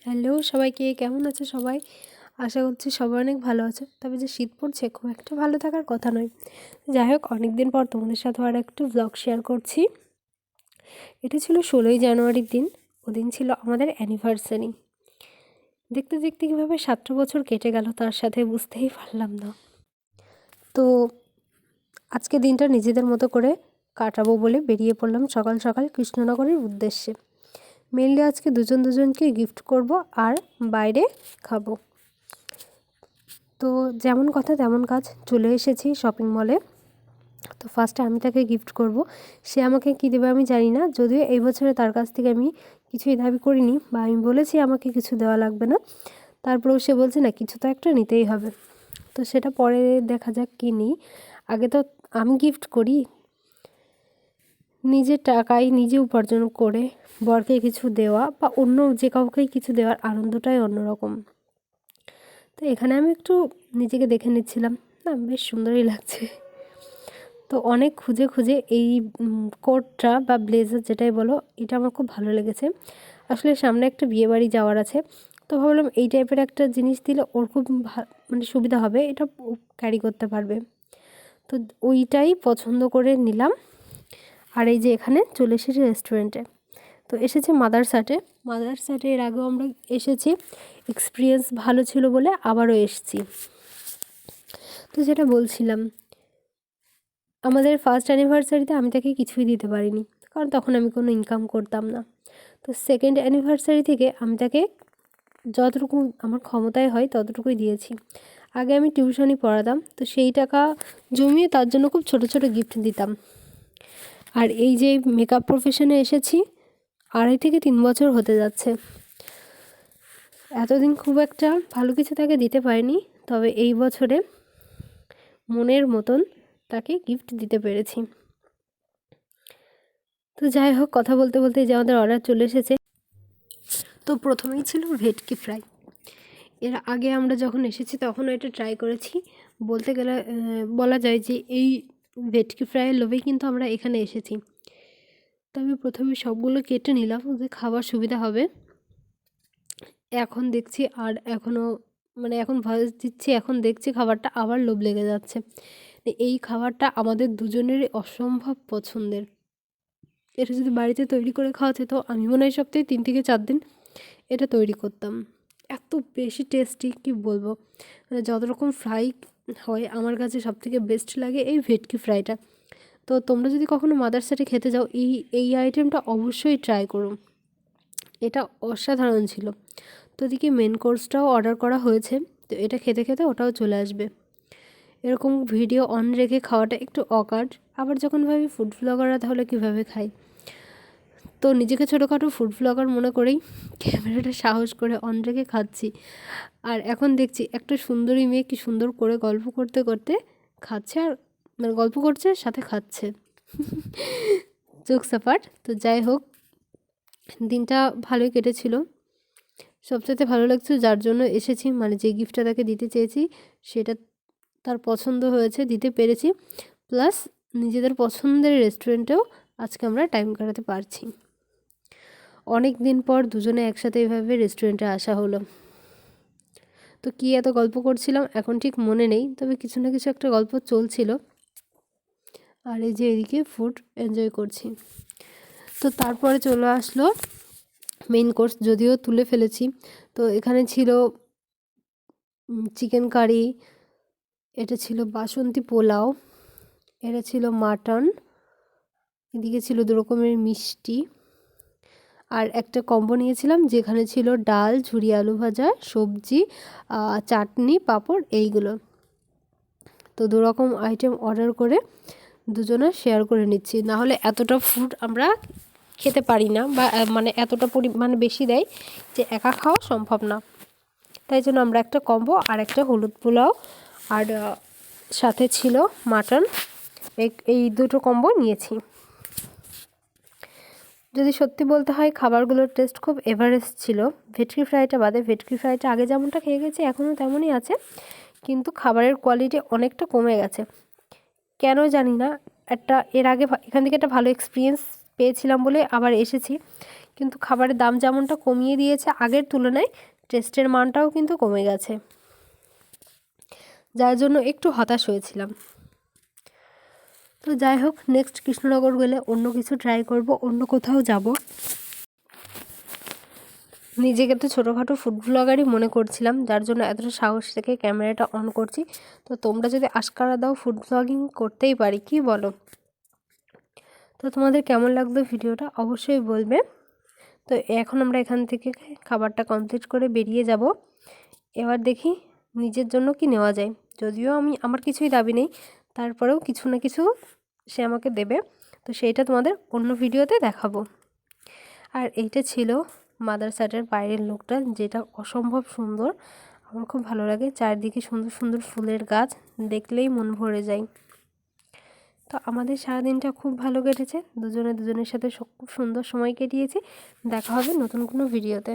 Hello সবাইকে, কেমন আছে সবাই? আশা করছি সবাই অনেক ভালো আছে। তবে যে শীত পড়ছে খুব একটা ভালো থাকার কথা নয়। যাই হোক, অনেক দিন পর তোমাদের সাথে আর একটু ব্লগ শেয়ার করছি। এটা ছিল 16ই জানুয়ারির দিন। ওদিন ছিল আমাদের অ্যানিভার্সারি। দেখতে দেখতে কীভাবে 7টা বছর কেটে গেল তার সাথে বুঝতেই পারলাম না। তো আজকে দিনটা নিজেদের মতো করে কাটাবো বলে বেরিয়ে পড়লাম সকাল সকাল কৃষ্ণনগরের উদ্দেশ্যে। মেনলি আজকে দুজনকে গিফট করব আর বাইরে খাবো। তো যেমন কথা তেমন কাজ, চলে এসেছি শপিং মলে। তো ফার্স্টে আমি তাকে গিফট করব। সে আমাকে কী দেবে আমি জানি না, যদিও এই বছরে তার কাছ থেকে আমি কিছুই দাবি করিনি বা আমি বলেছি আমাকে কিছু দেওয়া লাগবে না। তারপরেও সে বলছে না, কিছু তো একটা নিতেই হবে। তো সেটা পরে দেখা যাক কী নিই। আগে তো আমি গিফট করি, নিজের টাকায় নিজে উপার্জন করে বরকে কিছু দেওয়া বা অন্য যে কাউকেই কিছু দেওয়ার আনন্দটাই অন্যরকম। তো এখানে আমি একটু নিজেকে দেখে নিচ্ছিলাম, না বেশ সুন্দরই লাগছে। তো অনেক খুঁজে খুঁজে এই কোটটা বা ব্লেজার যেটাই বলো, এটা আমার খুব ভালো লেগেছে। আসলে সামনে একটা বিয়েবাড়ি যাওয়ার আছে, তো ভাবলাম এই টাইপের একটা জিনিস দিলে ওর খুব মানে সুবিধা হবে, এটা ক্যারি করতে পারবে। তো ওইটাই পছন্দ করে নিলাম। আর এই যে এখানে চলে এসেছি রেস্টুরেন্টে। তো এসেছি মাদারসাটে এর আগেও আমরা এসেছি, এক্সপিরিয়েন্স ভালো ছিল বলে আবারও এসেছি। তো যেটা বলছিলাম, আমাদের ফার্স্ট অ্যানিভার্সারিতে আমি তাকে কিছুই দিতে পারিনি, কারণ তখন আমি কোনো ইনকাম করতাম না। তো সেকেন্ড অ্যানিভার্সারি থেকে আমি তাকে যতটুকু আমার ক্ষমতায় হয় ততটুকুই দিয়েছি। আগে আমি টিউশনি পড়াতাম, তো সেই টাকা জমিয়ে তার জন্য খুব ছোট ছোট গিফট দিতাম। আর এই যে মেকআপ প্রফেশনে এসেছি 2.5 থেকে 3 বছর হতে যাচ্ছে। এতদিন খুব একটা ভালো কিছু তাকে দিতে পারিনি, তবে এই বছরে মনের মতন তাকে গিফট দিতে পেরেছি। তো যাই হোক, কথা বলতে বলতে যে আমাদের অর্ডার চলে এসেছে। তো প্রথমেই ছিল ভেটকি ফ্রাই। এর আগে আমরা যখন এসেছি তখনও এটা ট্রাই করেছি। বলতে গেলে বলা যায় যে এই ভেটকি ফ্রাইয়ের লোভেই কিন্তু আমরা এখানে এসেছি। তো আমি প্রথমে সবগুলো কেটে নিলাম যে খাবার সুবিধা হবে। এখন দেখছি আর এখনও মানে এখন ভয়েস দিচ্ছি, এখন দেখছি খাবারটা আবার লোভ লেগে যাচ্ছে। এই খাবারটা আমাদের দুজনেরই অসম্ভব পছন্দের। এটা যদি বাড়িতে তৈরি করে খাওয়া যেত, আমি মনে হয় সপ্তাহে 3 থেকে 4 দিন এটা তৈরি করতাম। এত বেশি টেস্টি কি বলবো। মানে যত রকম ফ্রাই হয় আমার কাছে সবথেকে বেস্ট লাগে এই ভেটকি ফ্রাইটা। তো তোমরা যদি কখনো মাদারসাটে খেতে যাও, এই আইটেমটা অবশ্যই ট্রাই করো, এটা অসাধারণ ছিল। তো এদিকে মেন কোর্সটাও অর্ডার করা হয়েছে, তো এটা খেতে খেতে ওটাও চলে আসবে। এরকম ভিডিও অন রেখে খাওয়াটা একটু অকার্ড। আবার যখন ভাবি ফুড ব্লগাররা তাহলে কীভাবে খায়, তো নিজেকে ছোটোখাটো ফুড ব্লগার মনে করেই ক্যামেরাটা সাহস করে অন রেখে খাচ্ছি। আর এখন দেখছি একটা সুন্দরী মেয়ে কি সুন্দর করে গল্প করতে করতে খাচ্ছে, আর মানে গল্প করছে সাথে খাচ্ছে। Jokes apart. তো যাই হোক, দিনটা ভালোই কেটেছিল। সবচেয়ে ভালো লাগছে যার জন্য এসেছি, মানে যে গিফটটা তাকে দিতে চেয়েছি সেটা তার পছন্দ হয়েছে, দিতে পেরেছি। প্লাস নিজেদের পছন্দের রেস্টুরেন্টেও আজকে আমরা টাইম কাটাতে পারছি। অনেক দিন পর দুজনে একসাথে এভাবে রেস্টুরেন্টে আসা হলো। তো কী এত গল্প করছিলাম এখন ঠিক মনে নেই, তবে কিছু না কিছু একটা গল্প চলছিল। আর এই যে এদিকে ফুড এনজয় করছি। তো তারপরে চলে আসলো মেইন কোর্স, যদিও তুলে ফেলেছি। তো এখানে ছিল চিকেন কারি, এটা ছিল বাসন্তী পোলাও, এটা ছিল মাটন, এদিকে ছিল 2 রকমের মিষ্টি, আর একটা কম্বো নিয়েছিলাম যেখানে ছিল ডাল, ঝুরি আলু ভাজা, সবজি, চাটনি, পাঁপড়, এইগুলো। তো 2 রকম আইটেম অর্ডার করে দুজনে শেয়ার করে নিচ্ছি, না হলে এতটা ফুড আমরা খেতে পারি না, বা মানে এতটা পরিমাণে বেশি দেয় যে একা খাওয়া সম্ভব না। তাই জন্য আমরা একটা কম্বো আর একটা হলুদ পোলাও আর সাথে ছিল মাটন, এই দুটো কম্বো নিয়েছি। যদি সত্যি বলতে হয়, খাবারগুলোর টেস্ট খুব এভারেস্ট ছিল, ভেটকি ফ্রাইটা বাদে। ভেটকি ফ্রাইটা আগে যেমনটা খেয়ে গেছি এখনও তেমনই আছে, কিন্তু খাবারের কোয়ালিটি অনেকটা কমে গেছে। কেন জানি না, এর আগে এখান থেকে একটা ভালো এক্সপিরিয়েন্স পেয়েছিলাম বলে আবার এসেছি, কিন্তু খাবারের দাম যেমনটা কমিয়ে দিয়েছে আগের তুলনায়, টেস্টের মানটাও কিন্তু কমে গেছে, যার জন্য একটু হতাশ হয়েছিলাম। তো যাই হোক, নেক্সট কৃষ্ণনগর গেলে অন্য কিছু ট্রাই করব, অন্য কোথাও যাব। নিজেকে তো ছোটোখাটো ফুড ব্লগারই মনে করছিলাম, যার জন্য এতটা সাহস থেকে ক্যামেরাটা অন করছি। তো তোমরা যদি আশকারা দাও ফুড ব্লগিং করতেই পারি, কি বলো? তো তোমাদের কেমন লাগলো ভিডিওটা অবশ্যই বলবে। তো এখন আমরা এখান থেকে খাবারটা কমপ্লিট করে বেরিয়ে যাব। এবার দেখি নিজের জন্য কি নেওয়া যায়। যদিও আমার কিছুই দাবি নেই, তারপরেও কিছু না কিছু সে আমাকে দেবে, তো সেইটা তোমাদের অন্য ভিডিওতে দেখাবো। আর এইটা ছিল মাদারসাটের বাইরের লোকটা, যেটা অসম্ভব সুন্দর, আমার খুব ভালো লাগে। চারদিকে সুন্দর সুন্দর ফুলের গাছ, দেখলেই মন ভরে যায়। তো আমাদের সারাদিনটা খুব ভালো কেটেছে, দুজনের সাথে খুব সুন্দর সময় কাটিয়েছি। দেখা হবে নতুন কোনো ভিডিওতে।